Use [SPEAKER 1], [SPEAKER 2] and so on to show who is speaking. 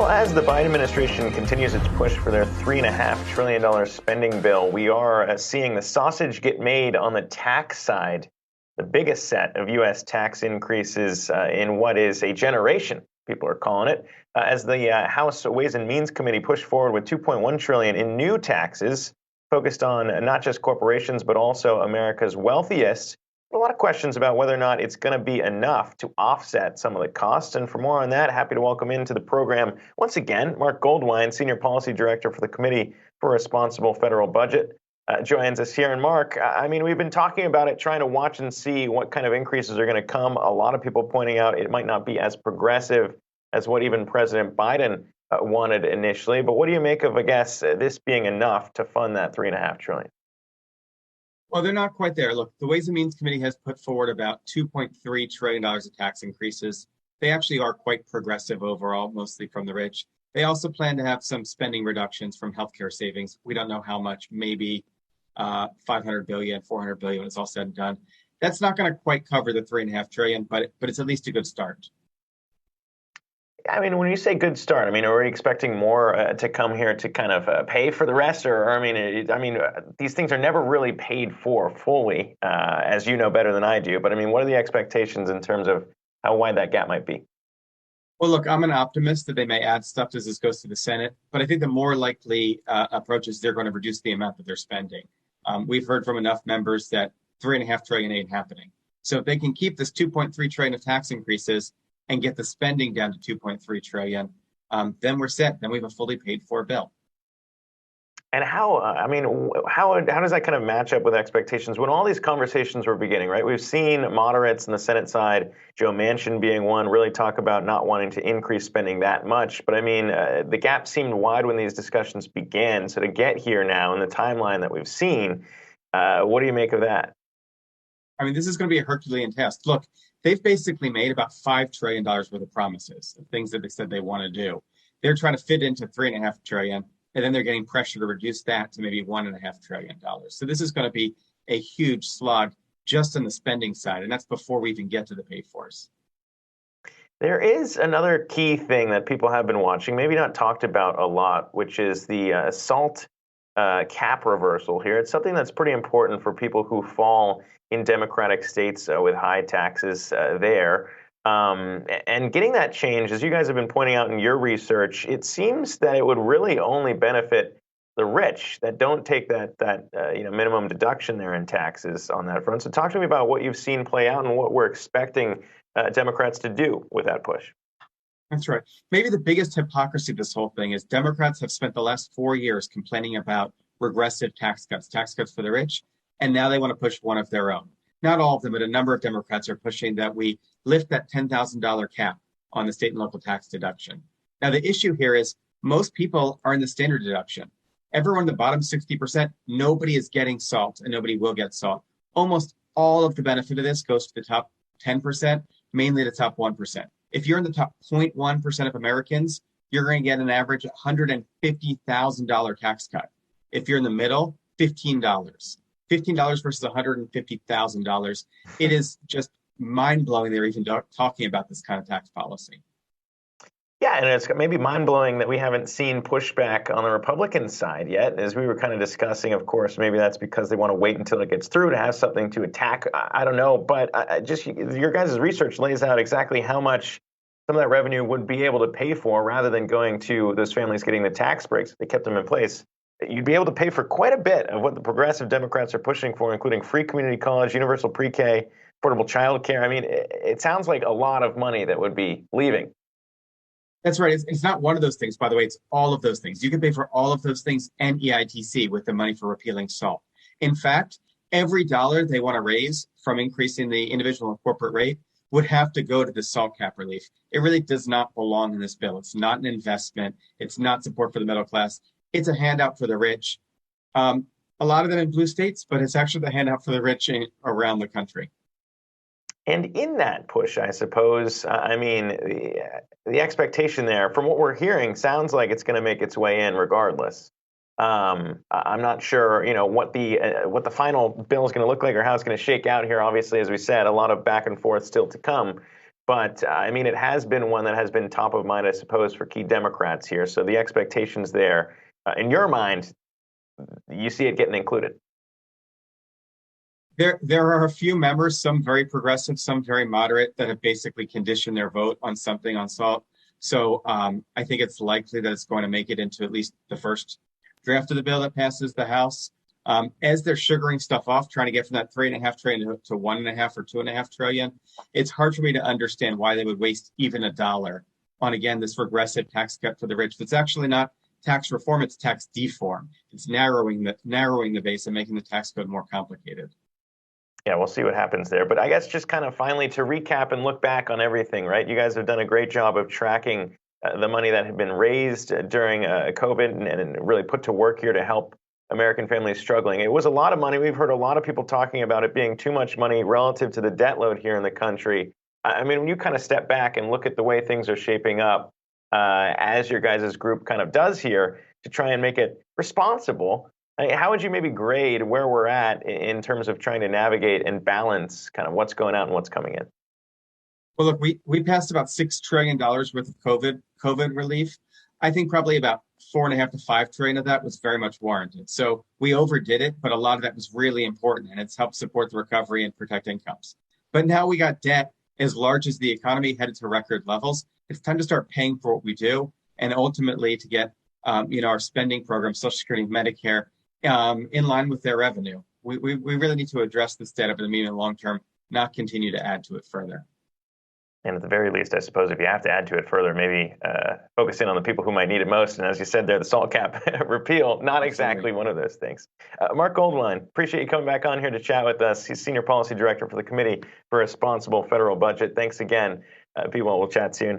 [SPEAKER 1] Well, as the Biden administration continues its push for their $3.5 trillion spending bill, we are seeing the sausage get made on the tax side. The biggest set of U.S. tax increases in what is a generation, people are calling it, as the House Ways and Means Committee pushed forward with $2.1 trillion in new taxes focused on not just corporations, but also America's wealthiest. A lot of questions about whether or not it's going to be enough to offset some of the costs. And for more on that, happy to welcome into the program once again, Marc Goldwein, Senior Policy Director for the Committee for a Responsible Federal Budget, joins us here. And Marc, I mean, we've been talking about it, trying to watch and see what kind of increases are going to come. A lot of people pointing out it might not be as progressive as what even President Biden wanted initially. But what do you make of, I guess, this being enough to fund that $3.5 trillion?
[SPEAKER 2] Well, they're not quite there. Look, the Ways and Means Committee has put forward about $2.3 trillion of tax increases. They actually are quite progressive overall, mostly from the rich. They also plan to have some spending reductions from healthcare savings. We don't know how much, maybe $500 billion, $400 billion when it's all said and done. That's not going to quite cover the $3.5 trillion, but it's at least a good start.
[SPEAKER 1] I mean, when you say good start, I mean, are we expecting more to come here to kind of pay for the rest? Or I mean, these things are never really paid for fully, as you know better than I do. But I mean, what are the expectations in terms of how wide that gap might be?
[SPEAKER 2] Well, look, I'm an optimist that they may add stuff as this goes to the Senate. But I think the more likely approach is they're going to reduce the amount that they're spending. We've heard from enough members that $3.5 trillion ain't happening. So if they can keep this $2.3 trillion of tax increases and get the spending down to $2.3 trillion, then we're set. Then we have a fully paid for bill.
[SPEAKER 1] And how does that kind of match up with expectations when all these conversations were beginning, right? We've seen moderates in the Senate side, Joe Manchin being one, really talk about not wanting to increase spending that much. But I mean, the gap seemed wide when these discussions began. So to get here now in the timeline that we've seen, what do you make of that?
[SPEAKER 2] I mean, this is going to be a Herculean task. Look, they've basically made about $5 trillion worth of promises, of things that they said they want to do. They're trying to fit into $3.5 trillion, and then they're getting pressure to reduce that to maybe $1.5 trillion. So this is going to be a huge slog just on the spending side, and that's before we even get to the pay-fors.
[SPEAKER 1] There is another key thing that people have been watching, maybe not talked about a lot, which is the SALT cap reversal here. It's something that's pretty important for people who fall in Democratic states with high taxes there. And getting that change, as you guys have been pointing out in your research, it seems that it would really only benefit the rich that don't take that minimum deduction there in taxes on that front. So talk to me about what you've seen play out and what we're expecting Democrats to do with that push.
[SPEAKER 2] That's right. Maybe the biggest hypocrisy of this whole thing is Democrats have spent the last 4 years complaining about regressive tax cuts for the rich, and now they want to push one of their own. Not all of them, but a number of Democrats are pushing that we lift that $10,000 cap on the state and local tax deduction. Now, the issue here is most people are in the standard deduction. Everyone in the bottom 60%, nobody is getting SALT and nobody will get SALT. Almost all of the benefit of this goes to the top 10%, mainly the top 1%. If you're in the top 0.1% of Americans, you're going to get an average $150,000 tax cut. If you're in the middle, $15. $15 versus $150,000. It is just mind-blowing they're even talking about this kind of tax policy.
[SPEAKER 1] Yeah, and it's maybe mind-blowing that we haven't seen pushback on the Republican side yet. As we were kind of discussing, of course, maybe that's because they want to wait until it gets through to have something to attack. I don't know, but just your guys' research lays out exactly how much some of that revenue would be able to pay for rather than going to those families getting the tax breaks. They kept them in place. You'd be able to pay for quite a bit of what the progressive Democrats are pushing for, including free community college, universal pre-K, affordable child care. I mean, it sounds like a lot of money that would be leaving.
[SPEAKER 2] That's right. It's not one of those things, by the way. It's all of those things. You can pay for all of those things and EITC with the money for repealing SALT. In fact, every dollar they want to raise from increasing the individual and corporate rate would have to go to the SALT cap relief. It really does not belong in this bill. It's not an investment. It's not support for the middle class. It's a handout for the rich. A lot of them in blue states, but it's actually the handout for the rich around the country.
[SPEAKER 1] And in that push, I suppose, I mean, the expectation there, from what we're hearing, sounds like it's going to make its way in regardless. I'm not sure, what the final bill is going to look like or how it's going to shake out here. Obviously, as we said, a lot of back and forth still to come. But I mean, it has been one that has been top of mind, I suppose, for key Democrats here. So the expectations there, in your mind, you see it getting included.
[SPEAKER 2] There are a few members, some very progressive, some very moderate, that have basically conditioned their vote on something on SALT. So I think it's likely that it's going to make it into at least the first draft of the bill that passes the House. As they're sugaring stuff off, trying to get from that $3.5 trillion to 1.5 or 2.5 trillion, it's hard for me to understand why they would waste even a dollar on, again, this regressive tax cut for the rich. It's actually not tax reform; it's tax deform. It's narrowing the base and making the tax code more complicated.
[SPEAKER 1] Yeah, we'll see what happens there. But I guess just kind of finally to recap and look back on everything, right? You guys have done a great job of tracking the money that had been raised during COVID and really put to work here to help American families struggling. It was a lot of money. We've heard a lot of people talking about it being too much money relative to the debt load here in the country. I mean, when you kind of step back and look at the way things are shaping up, as your guys' group kind of does here to try and make it responsible, how would you maybe grade where we're at in terms of trying to navigate and balance kind of what's going out and what's coming in?
[SPEAKER 2] Well, look, we passed about $6 trillion worth of COVID relief. I think probably about 4.5 to 5 trillion of that was very much warranted. So we overdid it, but a lot of that was really important, and it's helped support the recovery and protect incomes. But now we got debt as large as the economy headed to record levels. It's time to start paying for what we do, and ultimately to get our spending programs, Social Security, Medicare, in line with their revenue. We really need to address this debt over the medium and long term, not continue to add to it further.
[SPEAKER 1] And at the very least, I suppose, if you have to add to it further, maybe focus in on the people who might need it most. And as you said there, the SALT cap repeal, not exactly one of those things. Marc Goldwein, appreciate you coming back on here to chat with us. He's Senior Policy Director for the Committee for Responsible Federal Budget. Thanks again. Be well. We'll chat soon.